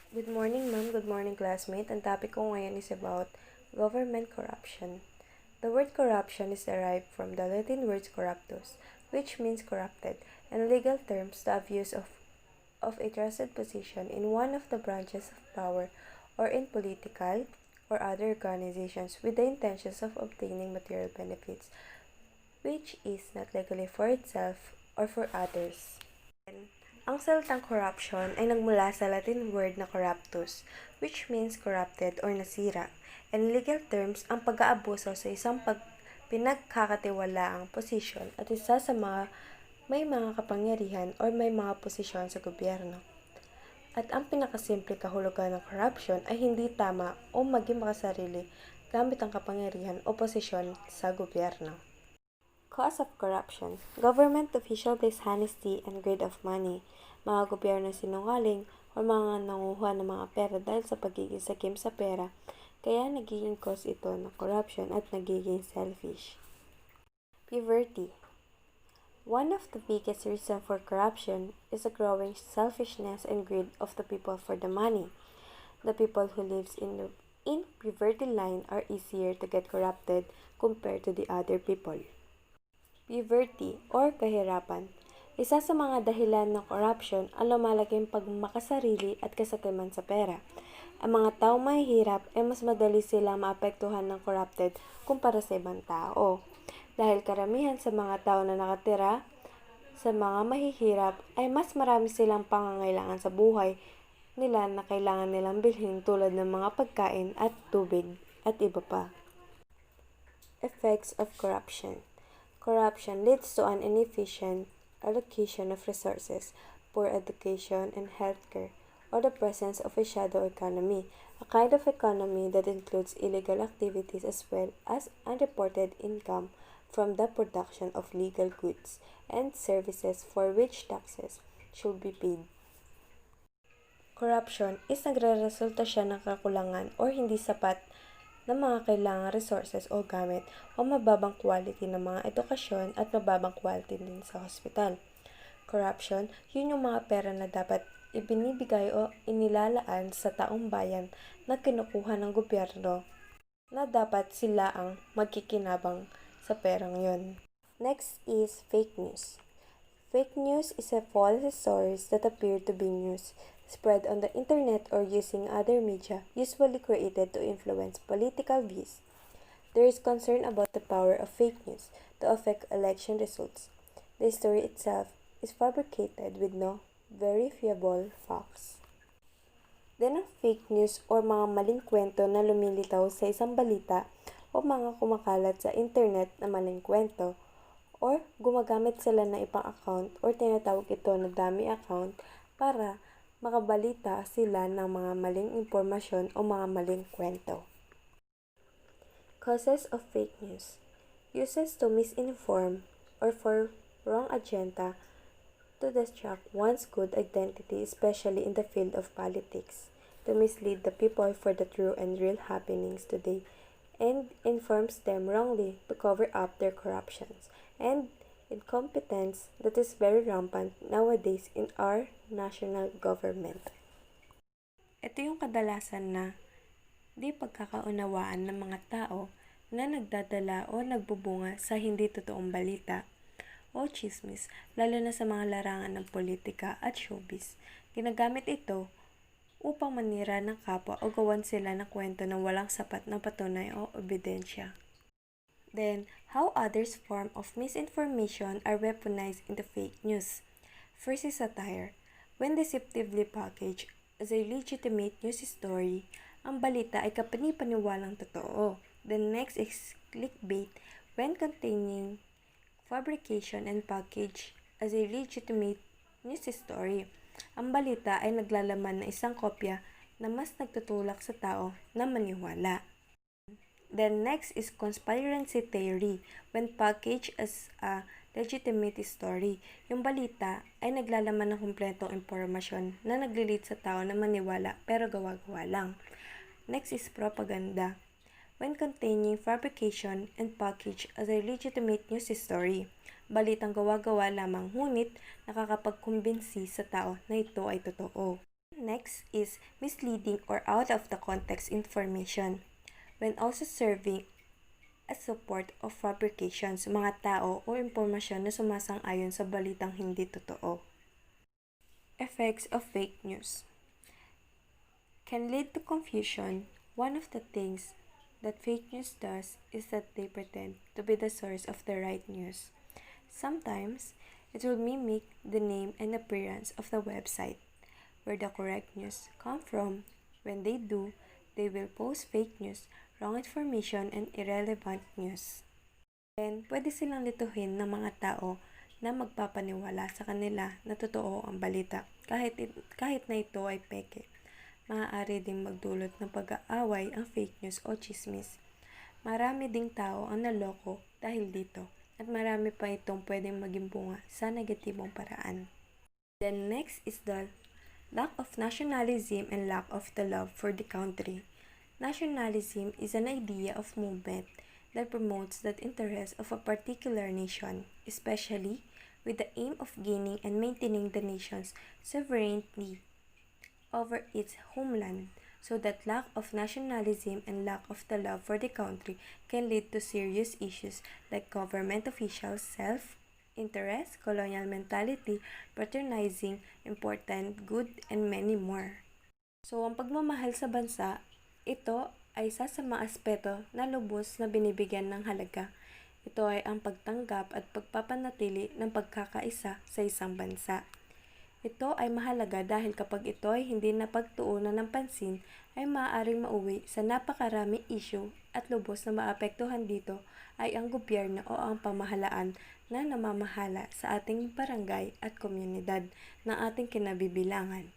Good morning, ma'am. Good morning, classmate. Ang topic ko ngayon is about government corruption. The word corruption is derived from the Latin word corruptus, which means corrupted. In legal terms, the abuse of a trusted position in one of the branches of power or in political or other organizations with the intentions of obtaining material benefits, which is not legally for itself or for others. Ang salitang corruption ay nagmula sa Latin word na corruptus, which means corrupted or nasira. In legal terms, ang pag-aabuso sa isang pinagkakatiwalaang posisyon at isa sa mga may mga kapangyarihan o may mga posisyon sa gobyerno. At ang pinakasimple kahulugan ng corruption ay hindi tama o maging makasarili gamit ang kapangyarihan o posisyon sa gobyerno. Cause of corruption. Government official dishonesty and greed of money. Mga gobyerno sinungaling o mga nanguha ng mga pera dahil sa pagiging sakim sa pera, kaya nagiging cause ito ng corruption at nagiging selfish. Poverty. One of the biggest reasons for corruption is the growing selfishness and greed of the people for the money. The people who lives in poverty line are easier to get corrupted compared to the other people. Poverty or kahirapan. Isa sa mga dahilan ng corruption ang lumalaking pagmakasarili at kasakiman sa pera. Ang mga taong mahihirap ay mas madali silang maapektuhan ng corrupted kumpara sa ibang tao. Dahil karamihan sa mga tao na nakatira sa mga mahihirap ay mas marami silang pangangailangan sa buhay nila na kailangan nilang bilhin tulad ng mga pagkain at tubig at iba pa. Effects of corruption. Corruption leads to an inefficient allocation of resources, poor education and healthcare, or the presence of a shadow economy, a kind of economy that includes illegal activities as well as unreported income from the production of legal goods and services for which taxes should be paid. Corruption is nagre-resulta siya ng kakulangan or hindi sapat ng mga kailangang resources o gamit o mababang quality ng mga edukasyon at mababang quality din sa hospital. Corruption, yun yung mga pera na dapat ibinibigay o inilalaan sa taong bayan na kinukuha ng gobyerno na dapat sila ang magkikinabang sa perang yon. Next is fake news. Fake news is a false stories that appear to be news, spread on the internet or using other media, usually created to influence political views. There is concern about the power of fake news to affect election results. The story itself is fabricated with no verifiable facts. Then ang fake news or mga maling kwento na lumilitaw sa isang balita o mga kumakalat sa internet na maling kwento or gumagamit sila ng ibang account or tinatawag ito na dummy account para makabalita sila ng mga maling impormasyon o mga maling kwento. Causes of fake news. Uses to misinform or for wrong agenda to distract one's good identity, especially in the field of politics, to mislead the people for the true and real happenings today, and informs them wrongly to cover up their corruptions and incompetence that is very rampant nowadays in our national government. Ito yung kadalasan na di pagkakaunawaan ng mga tao na nagdadala o nagbubunga sa hindi totoong balita o chismis, lalo na sa mga larangan ng politika at showbiz. Ginagamit ito upang manira ng kapwa o gawan sila ng kwento ng walang sapat na patunay o ebidensya. Then, how others form of misinformation are weaponized into fake news. First is satire. When deceptively packaged as a legitimate news story, ang balita ay kapanipaniwalang totoo. The next is clickbait. When containing fabrication and package as a legitimate news story, ang balita ay naglalaman ng isang kopya na mas nagtutulak sa tao na maniwala. Then next is conspiracy theory. When packaged as a legitimate story, yung balita ay naglalaman ng kumpletong impormasyon na naglilit sa tao na maniwala pero gawa-gawa lang. Next is propaganda. When containing fabrication and packaged as a legitimate news story, balitang gawa-gawa lamang ngunit nakakapagkumbinsi sa tao na ito ay totoo. Next is misleading or out of the context information. When also serving as support of fabrications, mga tao o impormasyon na sumasang-ayon sa balitang hindi totoo. Effects of fake news can lead to confusion. One of the things that fake news does is that they pretend to be the source of the right news. Sometimes, it will mimic the name and appearance of the website where the correct news come from. When they do, they will post fake news, wrong information, and irrelevant news. Then, pwede silang lituhin ng mga tao na magpapaniwala sa kanila na totoo ang balita kahit na ito ay peke. Maaari ding magdulot ng pag-aaway ang fake news o chismis. Marami ding tao ang naloko dahil dito at marami pa itong pwedeng maging bunga sa negatibong paraan. Then next is the lack of nationalism and lack of the love for the country. Nationalism is an idea of movement that promotes the interest of a particular nation, especially with the aim of gaining and maintaining the nation's sovereignty over its homeland, so that lack of nationalism and lack of the love for the country can lead to serious issues like government officials' self-interest, colonial mentality, patronizing important good, and many more. So, ang pagmamahal sa bansa, ito ay isa sa mga aspeto na lubos na binibigyan ng halaga. Ito ay ang pagtanggap at pagpapanatili ng pagkakaisa sa isang bansa. Ito ay mahalaga dahil kapag ito ay hindi napagtuunan ng pansin, ay maaaring mauwi sa napakaraming issue at lubos na maapektuhan dito ay ang gobyerno o ang pamahalaan na namamahala sa ating barangay at komunidad ng ating kinabibilangan.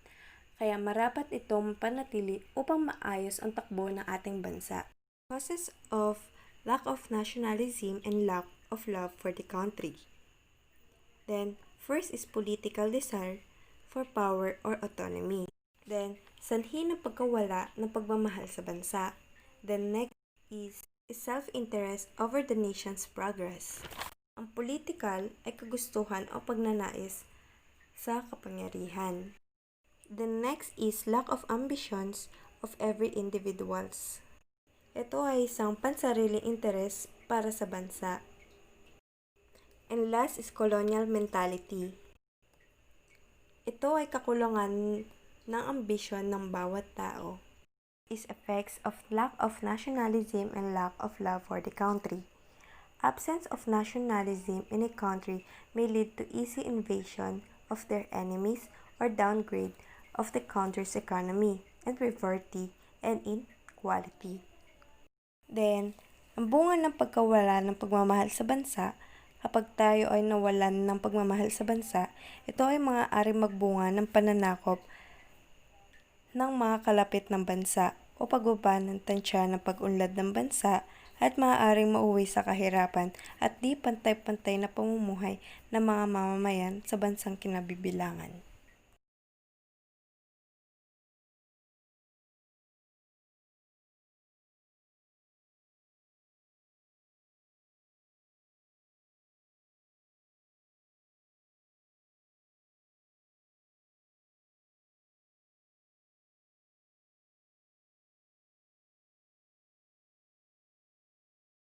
Kaya marapat itong panatili upang maayos ang takbo ng ating bansa. Causes of lack of nationalism and lack of love for the country. Then, first is political desire for power or autonomy. Then, sanhi ng pagkawala ng pagmamahal sa bansa. Then, next is self-interest over the nation's progress. Ang political ay kagustuhan o pagnanais sa kapangyarihan. The next is lack of ambitions of every individuals. Ito ay isang pansariling interes para sa bansa. And last is colonial mentality. Ito ay kakulangan ng ambisyon ng bawat tao. Is effects of lack of nationalism and lack of love for the country. Absence of nationalism in a country may lead to easy invasion of their enemies or downgrade of the country's economy and poverty and inequality. Then, ang bunga ng pagkawala ng pagmamahal sa bansa, kapag tayo ay nawalan ng pagmamahal sa bansa, ito ay maaaring magbunga ng pananakop ng mga kalapit ng bansa o pagbaba ng tansya ng pag-unlad ng bansa at maaaring mauwi sa kahirapan at di pantay-pantay na pamumuhay ng mga mamamayan sa bansang kinabibilangan.